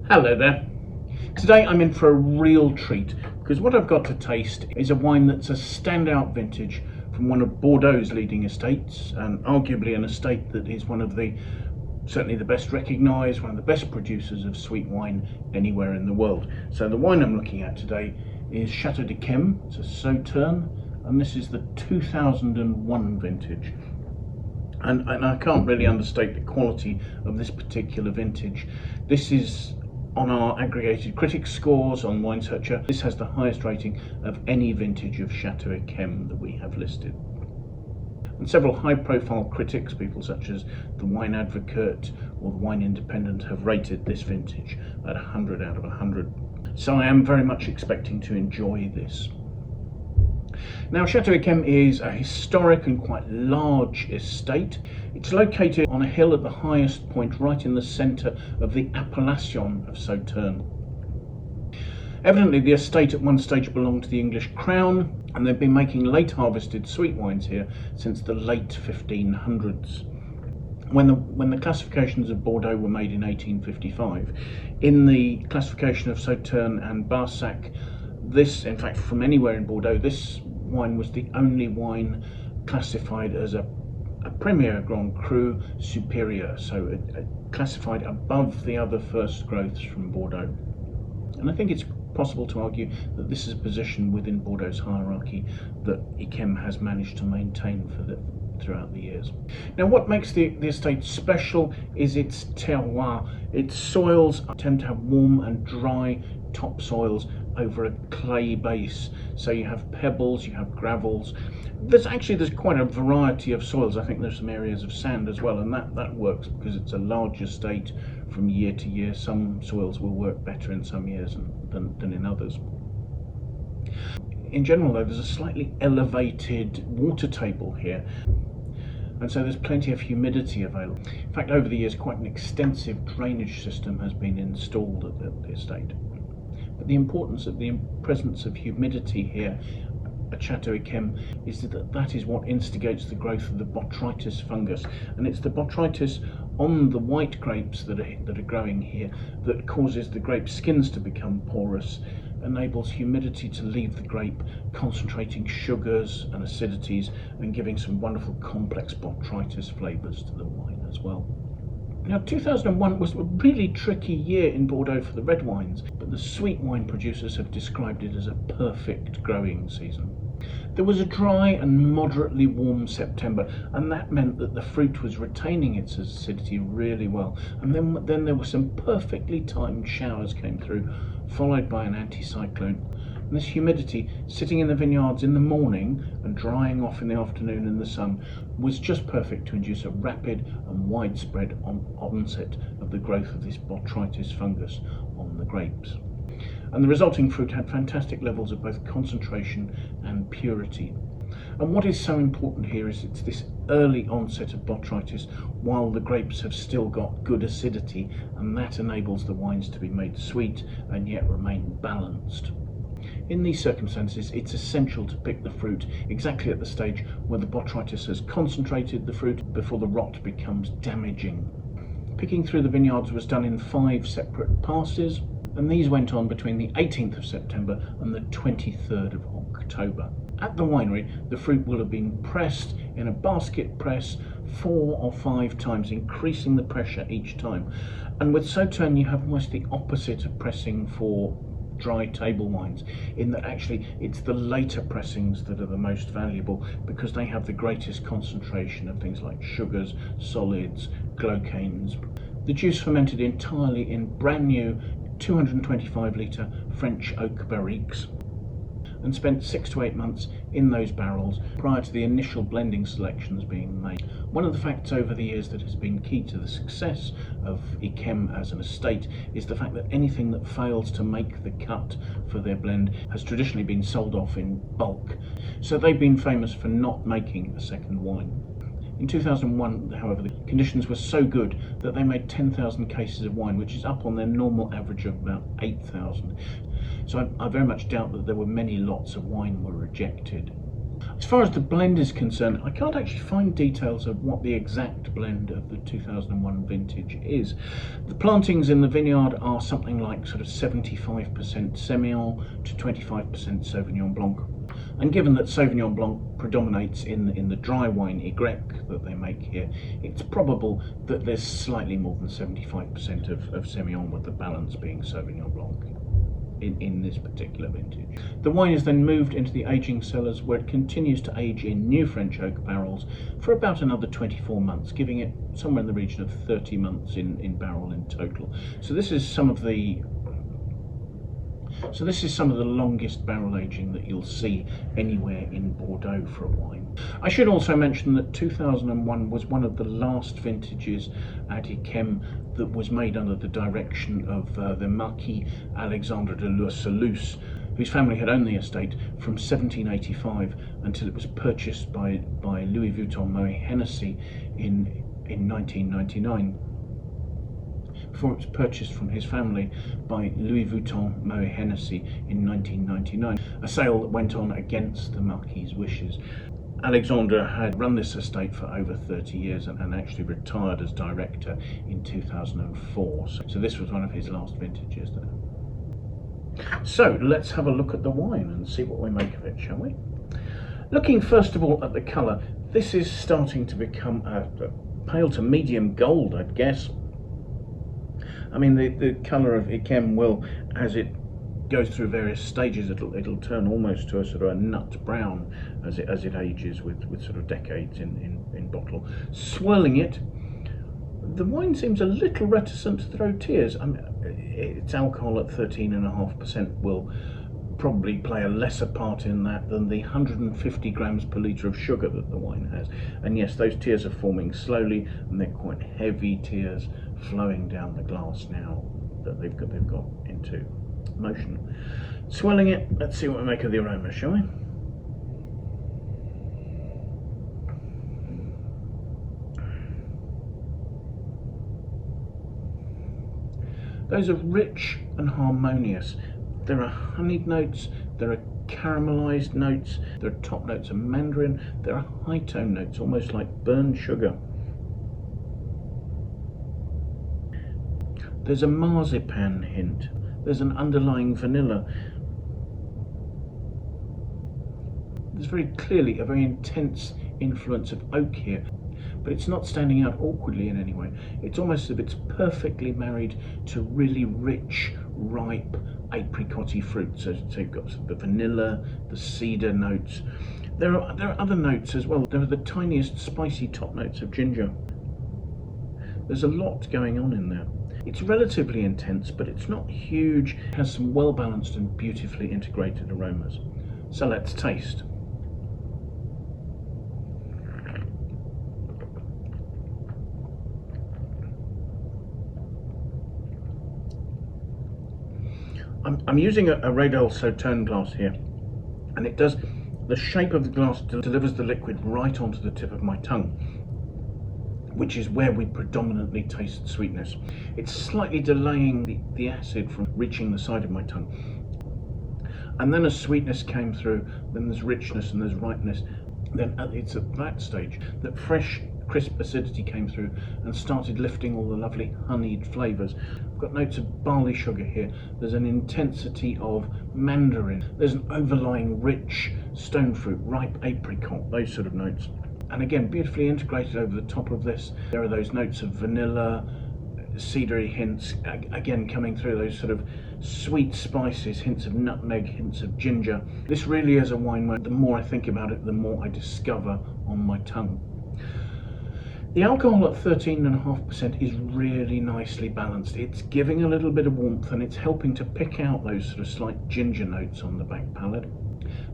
Hello there. Today I'm in for a real treat because what I've got to taste is a wine that's a standout vintage from one of Bordeaux's leading estates, and arguably an estate that is one of the, certainly the best recognised, one of the best producers of sweet wine anywhere in the world. So the wine I'm looking at today is Chateau Yquem. It's a Sauternes, and this is the 2001 vintage. And I can't really understate the quality of this particular vintage. This is on our aggregated critics scores on Wine Searcher. This has the highest rating of any vintage of Chateau Yquem that we have listed. And several high-profile critics, people such as the Wine Advocate or the Wine Independent, have rated this vintage at 100 out of 100. So I am very much expecting to enjoy this. Now, Chateau Yquem is a historic and quite large estate. It's located on a hill at the highest point, right in the centre of the appellation of Sauternes. Evidently, the estate at one stage belonged to the English crown, and they've been making late harvested sweet wines here since the late 1500s. When the classifications of Bordeaux were made in 1855, in the classification of Sauternes and Barsac, this, in fact, from anywhere in Bordeaux, this wine was the only wine classified as a Premier Cru Supérieur, so it classified above the other first growths from Bordeaux. And I think it's possible to argue that this is a position within Bordeaux's hierarchy that Yquem has managed to maintain throughout the years. Now, what makes the estate special is its terroir. Its soils tend to have warm and dry topsoils over a clay base. So you have pebbles, you have gravels. There's quite a variety of soils. I think there's some areas of sand as well, and that works because it's a large estate from year to year. Some soils will work better in some years than in others. In general, though, there's a slightly elevated water table here, and so there's plenty of humidity available. In fact, over the years, quite an extensive drainage system has been installed at the estate. But the importance of the presence of humidity here at Chateau Yquem is that is what instigates the growth of the botrytis fungus, and it's the botrytis on the white grapes that are growing here that causes the grape skins to become porous, enables humidity to leave the grape, concentrating sugars and acidities and giving some wonderful complex botrytis flavours to the wine as well. Now, 2001 was a really tricky year in Bordeaux for the red wines, but the sweet wine producers have described it as a perfect growing season. There was a dry and moderately warm September, and that meant that the fruit was retaining its acidity really well. And then there were some perfectly timed showers came through, followed by an anticyclone. And this humidity, sitting in the vineyards in the morning and drying off in the afternoon in the sun, was just perfect to induce a rapid and widespread onset of the growth of this botrytis fungus on the grapes. And the resulting fruit had fantastic levels of both concentration and purity. And what is so important here is it's this early onset of botrytis while the grapes have still got good acidity, and that enables the wines to be made sweet and yet remain balanced. In these circumstances, it's essential to pick the fruit exactly at the stage where the botrytis has concentrated the fruit before the rot becomes damaging. Picking through the vineyards was done in 5 separate passes, and these went on between the 18th of September and the 23rd of October. At the winery, the fruit will have been pressed in a basket press 4 or 5 times, increasing the pressure each time. And with Sauternes, you have almost the opposite of pressing for dry table wines, in that actually it's the later pressings that are the most valuable because they have the greatest concentration of things like sugars, solids, glucanes. The juice fermented entirely in brand new 225 litre French oak barriques and spent 6 to 8 months in those barrels prior to the initial blending selections being made. One of the facts over the years that has been key to the success of Yquem as an estate is the fact that anything that fails to make the cut for their blend has traditionally been sold off in bulk. So they've been famous for not making a second wine. In 2001, however, the conditions were so good that they made 10,000 cases of wine, which is up on their normal average of about 8,000. So I very much doubt that there were many lots of wine were rejected. As far as the blend is concerned, I can't actually find details of what the exact blend of the 2001 vintage is. The plantings in the vineyard are something like sort of 75% Semillon to 25% Sauvignon Blanc. And given that Sauvignon Blanc predominates in the dry wine Yquem that they make here, it's probable that there's slightly more than 75% of Semillon, with the balance being Sauvignon Blanc in this particular vintage. The wine is then moved into the aging cellars, where it continues to age in new French oak barrels for about another 24 months, giving it somewhere in the region of 30 months in barrel in total. So this is some of the longest barrel aging that you'll see anywhere in Bordeaux for a wine. I should also mention that 2001 was one of the last vintages at Yquem that was made under the direction of the Marquis Alexandre de Lursalus, whose family had owned the estate from 1785 until it was purchased by Louis Vuitton Moet Hennessy in 1999. Before it was purchased from his family by Louis Vuitton Moet Hennessy in 1999, a sale that went on against the Marquis's wishes. Alexandre had run this estate for over 30 years and actually retired as director in 2004. So this was one of his last vintages there. So let's have a look at the wine and see what we make of it, shall we? Looking first of all at the colour, this is starting to become a pale to medium gold, I'd guess. I mean, the colour of Yquem will, as it goes through various stages, it'll turn almost to a sort of a nut brown as it ages with sort of decades in bottle. Swirling it, the wine seems a little reticent to throw tears. I mean, its alcohol at 13.5% will probably play a lesser part in that than the 150 grams per litre of sugar that the wine has. And yes, those tears are forming slowly, and they're quite heavy tears flowing down the glass now that they've got into motion. Swirling it, let's see what we make of the aroma, shall we? Those are rich and harmonious. There are honeyed notes, there are caramelized notes, there are top notes of mandarin, there are high tone notes, almost like burnt sugar. There's a marzipan hint, there's an underlying vanilla. There's very clearly a very intense influence of oak here, but it's not standing out awkwardly in any way. It's almost as if it's perfectly married to really rich, ripe, apricot-y fruit. So you've got the vanilla, the cedar notes. There are other notes as well. There are the tiniest spicy top notes of ginger. There's a lot going on in there. It's relatively intense, but it's not huge. It has some well-balanced and beautifully integrated aromas. So let's taste. I'm using a Radel Sauternes glass here, and it does, the shape of the glass delivers the liquid right onto the tip of my tongue, which is where we predominantly taste sweetness. It's slightly delaying the acid from reaching the side of my tongue. And then as sweetness came through, then there's richness and there's ripeness. Then it's at that stage that fresh, crisp acidity came through and started lifting all the lovely honeyed flavours. I've got notes of barley sugar here. There's an intensity of mandarin. There's an overlying rich stone fruit, ripe apricot, those sort of notes. And again, beautifully integrated over the top of this, there are those notes of vanilla, cedary hints, again coming through, those sort of sweet spices, hints of nutmeg, hints of ginger. This really is a wine where the more I think about it, the more I discover on my tongue. The alcohol at 13.5% is really nicely balanced. It's giving a little bit of warmth and it's helping to pick out those sort of slight ginger notes on the back palate.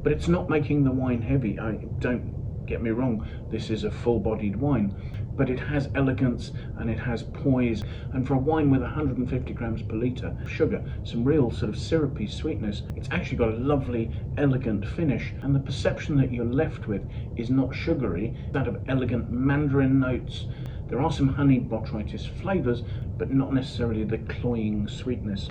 But it's not making the wine heavy. Don't get me wrong, this is a full-bodied wine, but it has elegance and it has poise, and for a wine with 150 grams per litre of sugar, some real sort of syrupy sweetness, it's actually got a lovely, elegant finish, and the perception that you're left with is not sugary, that of elegant mandarin notes. There are some honeyed botrytis flavours, but not necessarily the cloying sweetness.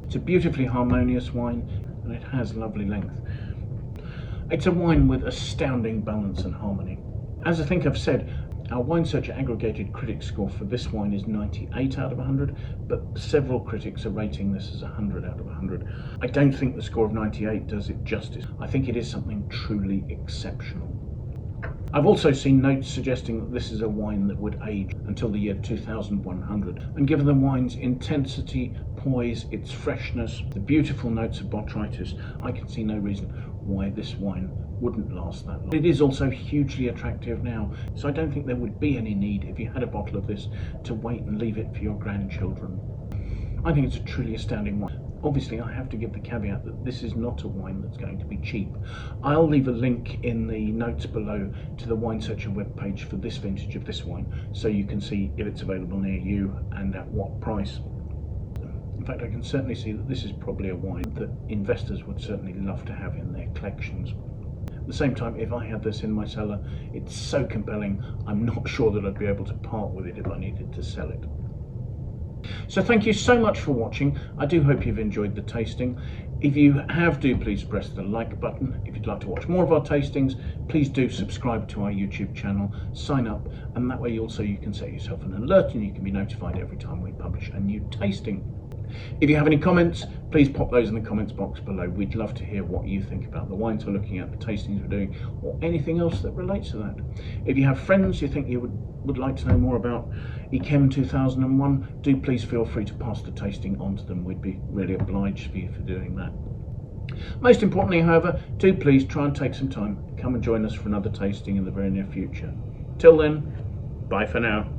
It's a beautifully harmonious wine, and it has lovely length. It's a wine with astounding balance and harmony. As I think I've said, our Wine Searcher aggregated critic score for this wine is 98 out of 100, but several critics are rating this as 100 out of 100. I don't think the score of 98 does it justice. I think it is something truly exceptional. I've also seen notes suggesting that this is a wine that would age until the year 2100, and given the wine's intensity, poise, its freshness, the beautiful notes of botrytis, I can see no reason why this wine wouldn't last that long. It is also hugely attractive now, so I don't think there would be any need, if you had a bottle of this, to wait and leave it for your grandchildren. I think it's a truly astounding wine. Obviously, I have to give the caveat that this is not a wine that's going to be cheap. I'll leave a link in the notes below to the Wine Searcher webpage for this vintage of this wine, so you can see if it's available near you and at what price. In fact, I can certainly see that this is probably a wine that investors would certainly love to have in their collections. At the same time, if I had this in my cellar, it's so compelling, I'm not sure that I'd be able to part with it if I needed to sell it. So thank you so much for watching. I do hope you've enjoyed the tasting. If you have, do please press the like button. If you'd like to watch more of our tastings, please do subscribe to our YouTube channel, sign up, and that way also you can set yourself an alert and you can be notified every time we publish a new tasting. If you have any comments, please pop those in the comments box below. We'd love to hear what you think about the wines we're looking at, the tastings we're doing, or anything else that relates to that. If you have friends you think you would like to know more about Yquem 2001, do please feel free to pass the tasting on to them. We'd be really obliged for you for doing that. Most importantly, however, do please try and take some time, come and join us for another tasting in the very near future. Till then, bye for now.